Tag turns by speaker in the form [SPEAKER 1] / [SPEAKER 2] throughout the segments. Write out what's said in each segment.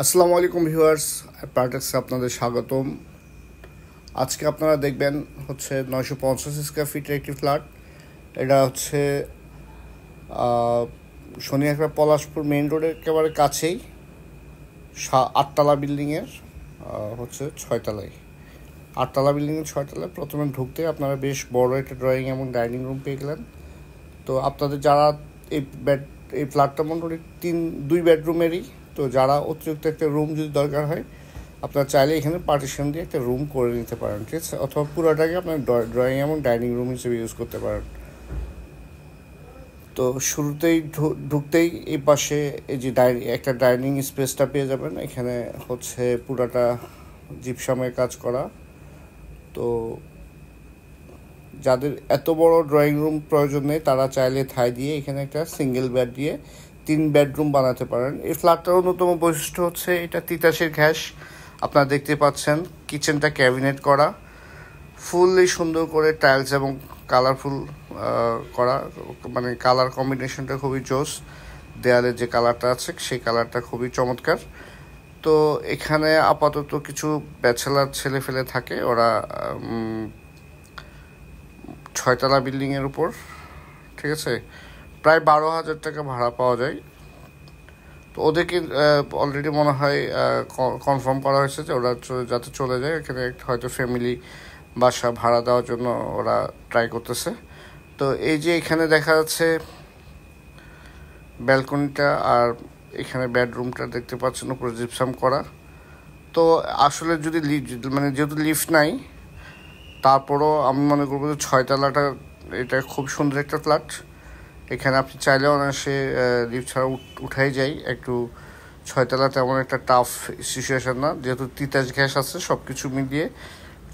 [SPEAKER 1] আসসালামু আলাইকুম ভিউয়ার্স, প্যারাটেক্সে আপনাদের স্বাগতম। আজকে আপনারা দেখবেন হচ্ছে 950 স্কোয়ার ফিটের একটি ফ্ল্যাট। এটা হচ্ছে শনিয়াখড়া পলাশপুর মেইন রোডের একেবারে কাছেই, 8তলা বিল্ডিংয়ের হচ্ছে 6তলায়। 8তলা বিল্ডিংয়ের 6তলায় প্রথমে ঢুকতে আপনারা বেশ বড় একটা ড্রয়িং এবং ডাইনিং রুম পেয়ে গেলেন। তো আপনাদের যারা এই ফ্ল্যাটটা মোটামুটি 2 বেডরুমেরই, তো যারা অতিরিক্ত একটা রুম যদি দরকার হয় আপনারা চাইলে এখানে পার্টিশন দিয়ে একটা রুম করে নিতে পারেন, ঠিক আছে, অথবা পুরোটাকে আপনার ড্রয়িং এবং ডাইনিং রুম হিসেবে ইউজ করতে পারেন। তো শুরুতেই ঢুকতেই এই পাশে এই যে একটা ডাইনিং স্পেসটা পেয়ে যাবেন। এখানে হচ্ছে পুরাটা জিপসামের কাজ করা। তো যাদের এত বড় ড্রয়িং রুম প্রয়োজন নেই তারা চাইলে থাই দিয়ে এখানে একটা সিঙ্গেল বেড দিয়ে 3 বেডরুম বানাতে পারেন। এই ফ্ল্যাটটার অন্যতম বৈশিষ্ট্য হচ্ছে এটা তিতাসের ঘ্যাস। আপনারা দেখতে পাচ্ছেন কিচেনটা ক্যাবিনেট করা, ফুললি সুন্দর করে টাইলস এবং কালারফুল করা, মানে কালার কম্বিনেশনটা খুবই জোস। দেয়ালের যে কালারটা আছে সেই কালারটা খুবই চমৎকার। তো এখানে আপাতত কিছু ব্যাচেলার ছেলে ফেলে থাকে, ওরা 6তলা বিল্ডিংয়ের উপর, ঠিক আছে। প্রায় 12,000 টাকা ভাড়া পাওয়া যায়। তো ওদেরকে অলরেডি মনে হয় কনফার্ম করা হয়েছে যে ওরা যাতে চলে যায়, এখানে হয়তো ফ্যামিলি বাসা ভাড়া দেওয়ার জন্য ওরা ট্রাই করতেছে। তো এই যে এখানে দেখা যাচ্ছে ব্যালকনিটা, আর এখানে বেডরুমটা দেখতে পাচ্ছেন উপরে জিপসাম করা। তো আসলে যদি মানে যেহেতু লিফট নাই, তারপরও আমি মনে করবো যে 6তলাটা এটা খুব সুন্দর একটা ফ্ল্যাট। এখানে আপনি চাইলে অনায়াসে লিফট ছাড়া উঠাই যায়। একটু 6তলা তেমন একটা টাফ সিচুয়েশন না, যেহেতু তিতাস গ্যাস আছে। সব কিছু মিলিয়ে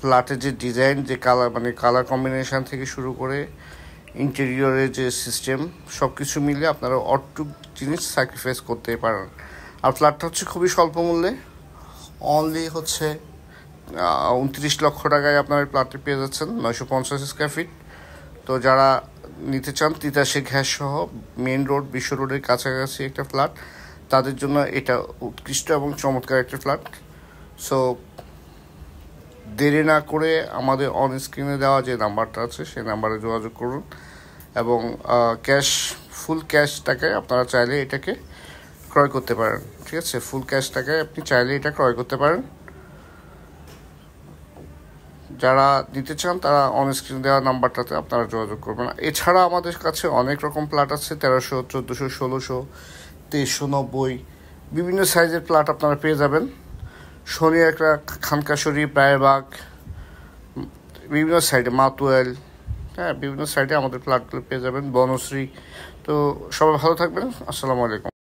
[SPEAKER 1] ফ্ল্যাটের যে ডিজাইন, যে কালার, মানে কালার কম্বিনেশান থেকে শুরু করে ইন্টেরিয়রের যে সিস্টেম, সব কিছু মিলিয়ে আপনারা অটুক জিনিস স্যাক্রিফাইস করতেই পারেন। আর ফ্ল্যাটটা হচ্ছে খুবই স্বল্প মূল্যে, অনলি হচ্ছে 29 লক্ষ টাকায় আপনার ফ্ল্যাটটি পেয়ে যাচ্ছেন, 950 স্কোয়ার ফিট। তো যারা নিতে চান তিতাসের গ্যাস সহ মেন রোড, বিশ্ব রোডের কাছাকাছি একটা ফ্ল্যাট, তাদের জন্য এটা উৎকৃষ্ট এবং চমৎকার একটা ফ্ল্যাট। সো দেরি না করে আমাদের অন স্ক্রিনে দেওয়া যে নাম্বারটা আছে সেই নাম্বারে যোগাযোগ করুন এবং ফুল ক্যাশ টাকায় আপনারা চাইলে এটাকে ক্রয় করতে পারেন, ঠিক আছে। ফুল ক্যাশ টাকায় আপনি চাইলে এটা ক্রয় করতে পারেন। যারা নিতে চান তারা অন স্ক্রিন দেওয়া নাম্বারটাতে আপনারা যোগাযোগ করবেন। এছাড়া আমাদের কাছে অনেক রকম প্লট আছে, 1300, 1400, 1600, 2390 বিভিন্ন সাইজের প্লট আপনারা পেয়ে যাবেন। শনিয়াখড়া, খানকাশরী, প্রায়বাগ, বিভিন্ন সাইডে মাতুয়াইল, বিভিন্ন সাইডে আমাদের প্লটগুলো পেয়ে যাবেন, বনশ্রী। তো সবাই ভালো থাকবেন। আসসালামু আলাইকুম।